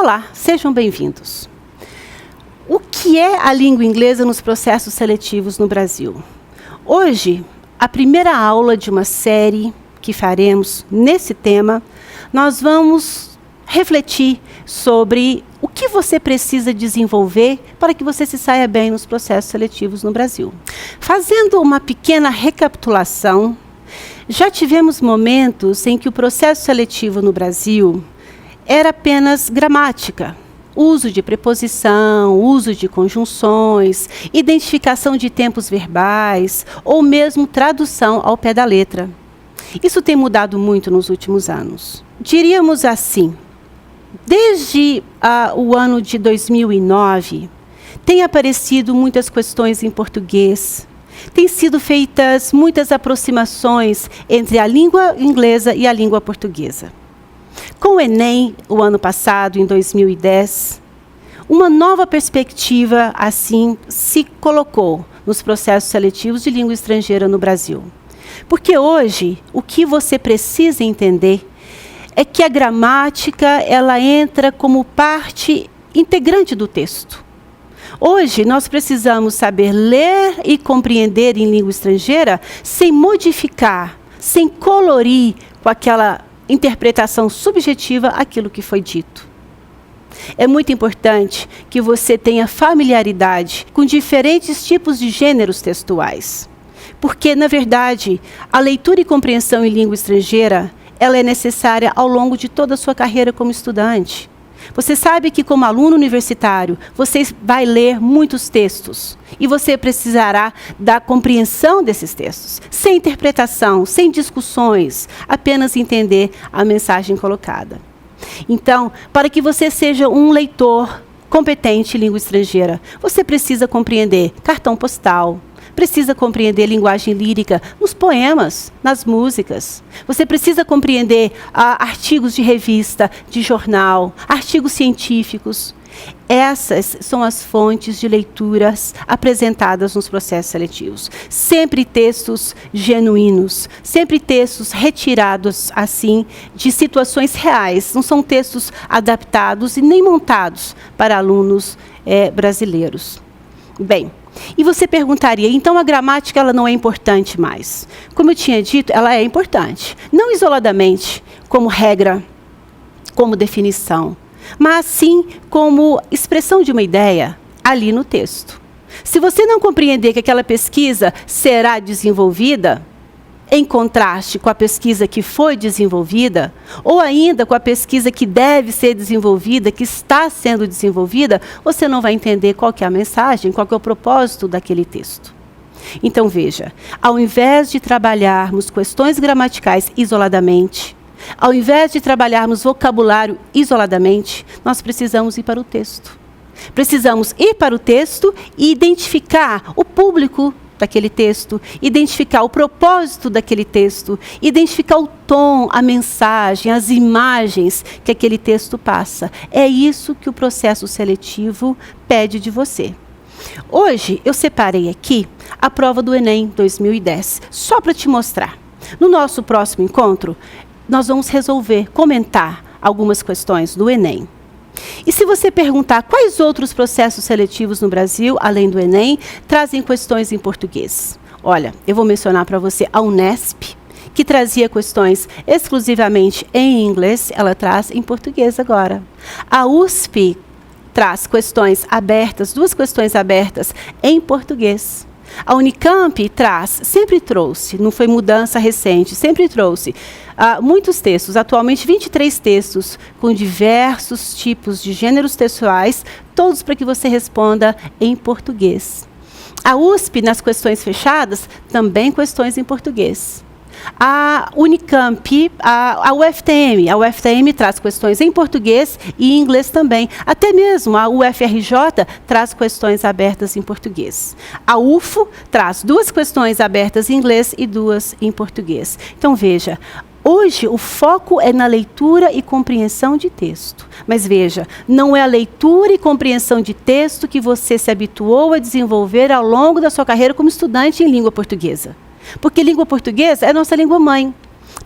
Olá, sejam bem-vindos. O que é a língua inglesa nos processos seletivos no Brasil? Hoje, a primeira aula de uma série que faremos nesse tema, nós vamos refletir sobre o que você precisa desenvolver para que você se saia bem nos processos seletivos no Brasil. Fazendo uma pequena recapitulação, já tivemos momentos em que o processo seletivo no Brasil era apenas gramática, uso de preposição, uso de conjunções, identificação de tempos verbais ou mesmo tradução ao pé da letra. Isso tem mudado muito nos últimos anos. Diríamos assim, desde o ano de 2009, tem aparecido muitas questões em português, têm sido feitas muitas aproximações entre a língua inglesa e a língua portuguesa. Com o Enem, o ano passado, em 2010, uma nova perspectiva, assim, se colocou nos processos seletivos de língua estrangeira no Brasil. Porque hoje, o que você precisa entender é que a gramática, ela entra como parte integrante do texto. Hoje, nós precisamos saber ler e compreender em língua estrangeira sem modificar, sem colorir com aquela interpretação subjetiva aquilo que foi dito. É muito importante que você tenha familiaridade com diferentes tipos de gêneros textuais. Porque, na verdade, a leitura e compreensão em língua estrangeira, ela é necessária ao longo de toda a sua carreira como estudante. Você sabe que, como aluno universitário, você vai ler muitos textos e você precisará da compreensão desses textos, sem interpretação, sem discussões, apenas entender a mensagem colocada. Então, para que você seja um leitor competente em língua estrangeira, você precisa compreender cartão postal, precisa compreender linguagem lírica nos poemas, nas músicas. Você precisa compreender artigos de revista, de jornal, artigos científicos. Essas são as fontes de leituras apresentadas nos processos seletivos. Sempre textos genuínos, sempre textos retirados, assim, de situações reais. Não são textos adaptados e nem montados para alunos brasileiros. Bem, e você perguntaria, então a gramática ela não é importante mais? Como eu tinha dito, ela é importante. Não isoladamente, como regra, como definição, mas sim como expressão de uma ideia ali no texto. Se você não compreender que aquela pesquisa será desenvolvida, em contraste com a pesquisa que foi desenvolvida, ou ainda com a pesquisa que deve ser desenvolvida, que está sendo desenvolvida, você não vai entender qual que é a mensagem, qual que é o propósito daquele texto. Então, veja, ao invés de trabalharmos questões gramaticais isoladamente, ao invés de trabalharmos vocabulário isoladamente, nós precisamos ir para o texto. Precisamos ir para o texto e identificar o público daquele texto, identificar o propósito daquele texto, identificar o tom, a mensagem, as imagens que aquele texto passa. É isso que o processo seletivo pede de você. Hoje, eu separei aqui a prova do Enem 2010, só para te mostrar. No nosso próximo encontro, nós vamos comentar algumas questões do Enem. E se você perguntar quais outros processos seletivos no Brasil, além do Enem, trazem questões em português? Olha, eu vou mencionar para você a Unesp, que trazia questões exclusivamente em inglês, ela traz em português agora. A USP traz questões abertas, 2 questões abertas em português. A Unicamp sempre trouxe, não foi mudança recente, sempre trouxe muitos textos, atualmente 23 textos, com diversos tipos de gêneros textuais, todos para que você responda em português. A USP, nas questões fechadas, também questões em português. A Unicamp, a UFTM traz questões em português e em inglês também. Até mesmo a UFRJ traz questões abertas em português. A UFO traz 2 questões abertas em inglês e 2 em português. Então, veja, hoje o foco é na leitura e compreensão de texto. Mas veja, não é a leitura e compreensão de texto que você se habituou a desenvolver ao longo da sua carreira como estudante em língua portuguesa. Porque língua portuguesa é a nossa língua mãe.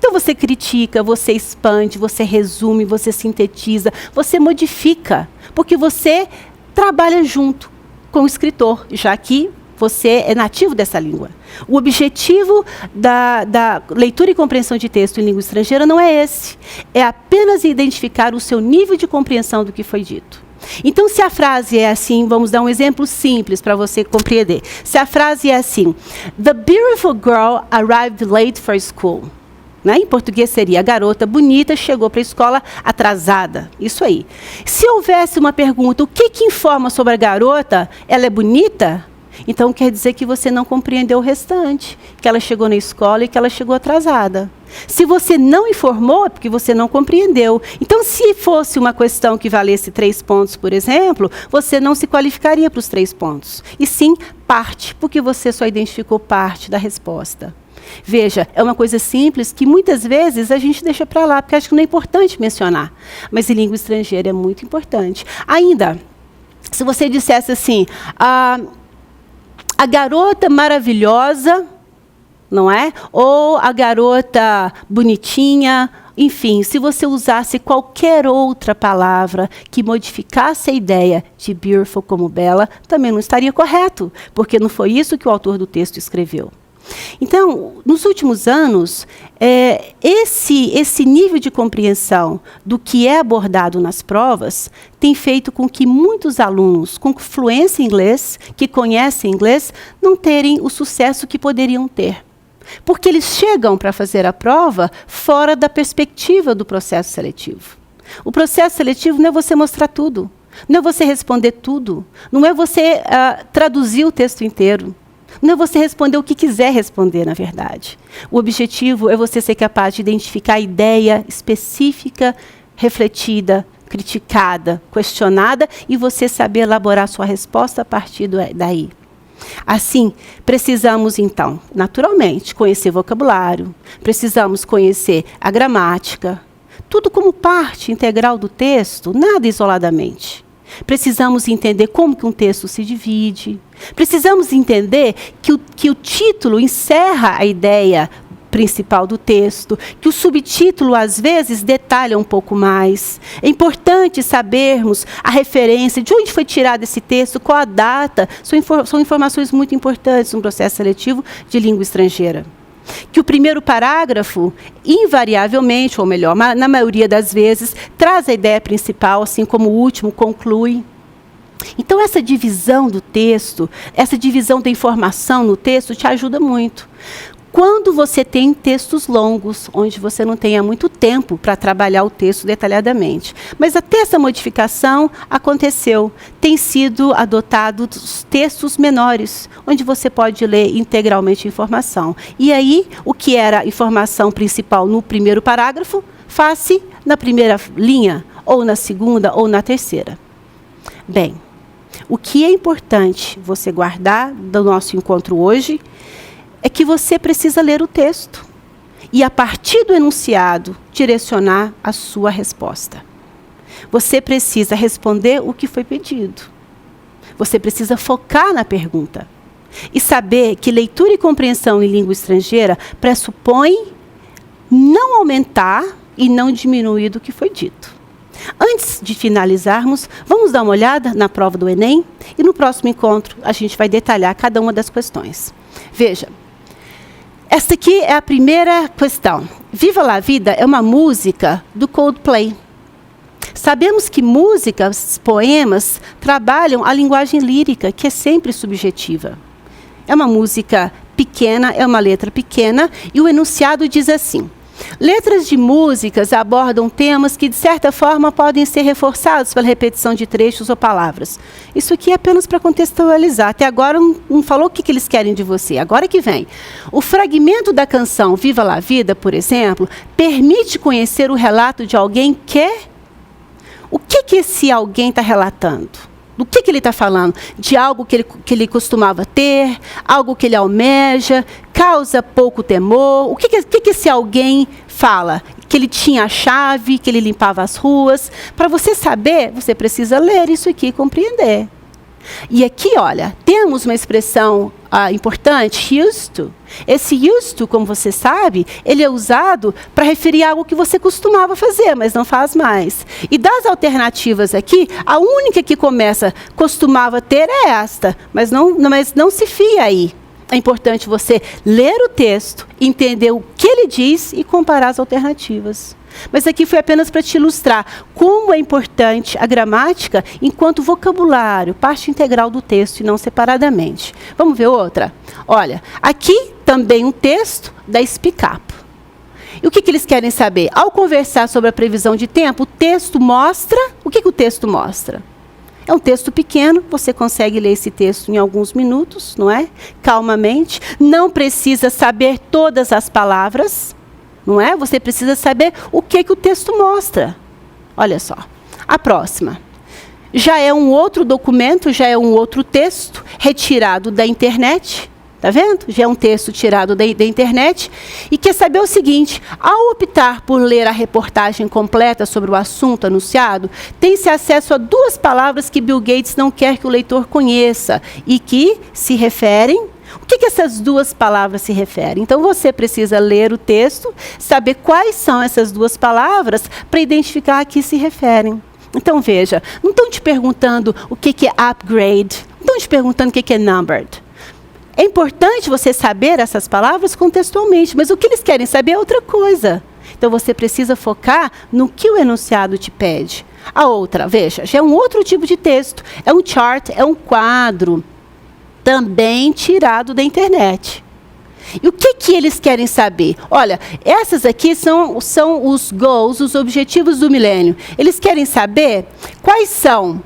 Então você critica, você expande, você resume, você sintetiza, você modifica, porque você trabalha junto com o escritor, já que você é nativo dessa língua. O objetivo da leitura e compreensão de texto em língua estrangeira não é esse. É apenas identificar o seu nível de compreensão do que foi dito. Então, se a frase é assim, vamos dar um exemplo simples para você compreender. Se a frase é assim: The beautiful girl arrived late for school. Né? Em português seria: a garota bonita chegou para a escola atrasada. Isso aí. Se houvesse uma pergunta: o que informa sobre a garota? Ela é bonita? Então quer dizer que você não compreendeu o restante, que ela chegou na escola e que ela chegou atrasada. Se você não informou, é porque você não compreendeu. Então, se fosse uma questão que valesse 3 pontos, por exemplo, você não se qualificaria para os 3 pontos. E sim, parte, porque você só identificou parte da resposta. Veja, é uma coisa simples que muitas vezes a gente deixa para lá, porque acho que não é importante mencionar. Mas em língua estrangeira é muito importante. Ainda, se você dissesse assim: a garota maravilhosa, não é? Ou a garota bonitinha, enfim, se você usasse qualquer outra palavra que modificasse a ideia de beautiful como bela, também não estaria correto, porque não foi isso que o autor do texto escreveu. Então, nos últimos anos, esse nível de compreensão do que é abordado nas provas tem feito com que muitos alunos com fluência em inglês, que conhecem inglês, não terem o sucesso que poderiam ter. Porque eles chegam para fazer a prova fora da perspectiva do processo seletivo. O processo seletivo não é você mostrar tudo, não é você responder tudo, não é você traduzir o texto inteiro. Não é você responder o que quiser responder, na verdade. O objetivo é você ser capaz de identificar a ideia específica, refletida, criticada, questionada, e você saber elaborar sua resposta a partir daí. Assim, precisamos, então, naturalmente, conhecer vocabulário, precisamos conhecer a gramática, tudo como parte integral do texto, nada isoladamente. Precisamos entender como que um texto se divide. Precisamos entender que o título encerra a ideia principal do texto, que o subtítulo, às vezes, detalha um pouco mais. É importante sabermos a referência, de onde foi tirado esse texto, qual a data. São informações muito importantes no processo seletivo de língua estrangeira. Que o primeiro parágrafo, invariavelmente, ou melhor, na maioria das vezes, traz a ideia principal, assim como o último conclui. Então, essa divisão do texto, essa divisão da informação no texto te ajuda muito. Quando você tem textos longos, onde você não tenha muito tempo para trabalhar o texto detalhadamente. Mas até essa modificação aconteceu. Tem sido adotado textos menores, onde você pode ler integralmente a informação. E aí, o que era informação principal no primeiro parágrafo, faz-se na primeira linha, ou na segunda, ou na terceira. Bem, o que é importante você guardar do nosso encontro hoje é que você precisa ler o texto e, a partir do enunciado, direcionar a sua resposta. Você precisa responder o que foi pedido. Você precisa focar na pergunta. E saber que leitura e compreensão em língua estrangeira pressupõe não aumentar e não diminuir do que foi dito. Antes de finalizarmos, vamos dar uma olhada na prova do Enem e no próximo encontro a gente vai detalhar cada uma das questões. Veja. Esta aqui é a primeira questão. Viva la Vida é uma música do Coldplay. Sabemos que músicas, poemas, trabalham a linguagem lírica, que é sempre subjetiva. É uma música pequena, é uma letra pequena, e o enunciado diz assim: letras de músicas abordam temas que, de certa forma, podem ser reforçados pela repetição de trechos ou palavras. Isso aqui é apenas para contextualizar. Até agora não falou o que eles querem de você. Agora que vem. O fragmento da canção Viva la Vida, por exemplo, permite conhecer o relato de alguém que... O que esse alguém está relatando? Do que ele está falando? De algo que ele costumava ter, algo que ele almeja, causa pouco temor. O que esse alguém fala? Que ele tinha a chave, que ele limpava as ruas. Para você saber, você precisa ler isso aqui e compreender. E aqui, olha, temos uma expressão importante, used to. Esse used to, como você sabe, ele é usado para referir a algo que você costumava fazer, mas não faz mais. E das alternativas aqui, a única que costumava ter é esta, mas não se fia aí. É importante você ler o texto, entender o que ele diz e comparar as alternativas. Mas aqui foi apenas para te ilustrar como é importante a gramática enquanto vocabulário, parte integral do texto e não separadamente. Vamos ver outra? Olha, aqui também um texto da Speak Up. E o que eles querem saber? Ao conversar sobre a previsão de tempo, o texto mostra... O que o texto mostra? É um texto pequeno, você consegue ler esse texto em alguns minutos, não é? Calmamente. Não precisa saber todas as palavras, não é? Você precisa saber o que o texto mostra. Olha só. A próxima. Já é um outro documento, já é um outro texto retirado da internet. Está vendo? Já é um texto tirado da internet. E quer saber o seguinte, ao optar por ler a reportagem completa sobre o assunto anunciado, tem-se acesso a 2 palavras que Bill Gates não quer que o leitor conheça e que se referem... O que essas 2 palavras se referem? Então, você precisa ler o texto, saber quais são essas 2 palavras para identificar a que se referem. Então, veja, não estão te perguntando o que é upgrade, não estão te perguntando o que é numbered. É importante você saber essas palavras contextualmente, mas o que eles querem saber é outra coisa. Então, você precisa focar no que o enunciado te pede. A outra, veja, já é um outro tipo de texto. É um chart, é um quadro, também tirado da internet. E o que eles querem saber? Olha, essas aqui são os goals, os objetivos do milênio. Eles querem saber quais são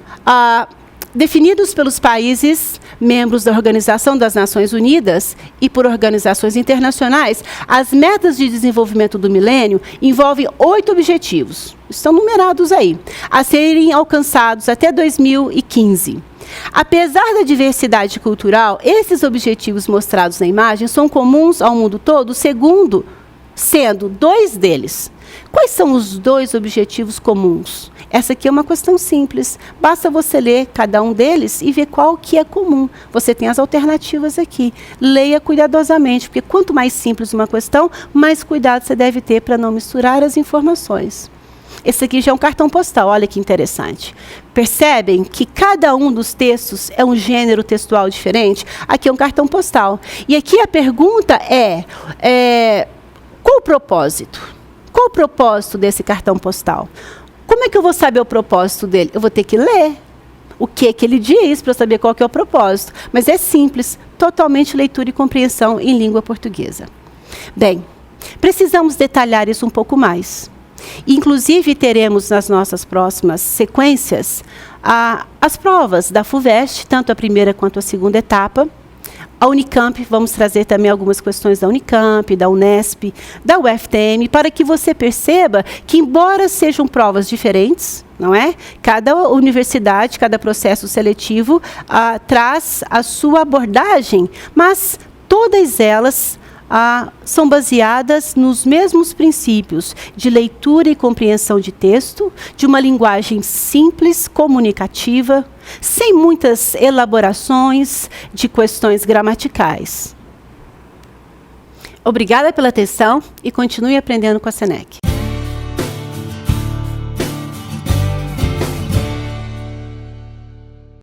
definidos pelos países membros da Organização das Nações Unidas e por organizações internacionais. As metas de desenvolvimento do milênio envolvem 8 objetivos, estão numerados aí, a serem alcançados até 2015. Apesar da diversidade cultural, esses objetivos mostrados na imagem são comuns ao mundo todo, sendo 2 deles. Quais são os 2 objetivos comuns? Essa aqui é uma questão simples. Basta você ler cada um deles e ver qual que é comum. Você tem as alternativas aqui. Leia cuidadosamente, porque quanto mais simples uma questão, mais cuidado você deve ter para não misturar as informações. Esse aqui já é um cartão postal, olha que interessante. Percebem que cada um dos textos é um gênero textual diferente? Aqui é um cartão postal. E aqui a pergunta qual o propósito? Qual o propósito desse cartão postal? Como é que eu vou saber o propósito dele? Eu vou ter que ler o que ele diz para eu saber qual que é o propósito. Mas é simples, totalmente leitura e compreensão em língua portuguesa. Bem, precisamos detalhar isso um pouco mais. Inclusive, teremos nas nossas próximas sequências as provas da FUVEST, tanto a primeira quanto a segunda etapa. A Unicamp, vamos trazer também algumas questões da Unicamp, da Unesp, da UFTM, para que você perceba que, embora sejam provas diferentes, não é? Cada universidade, cada processo seletivo traz a sua abordagem, mas todas elas são baseadas nos mesmos princípios de leitura e compreensão de texto, de uma linguagem simples, comunicativa, sem muitas elaborações de questões gramaticais. Obrigada pela atenção e continue aprendendo com a SENEC.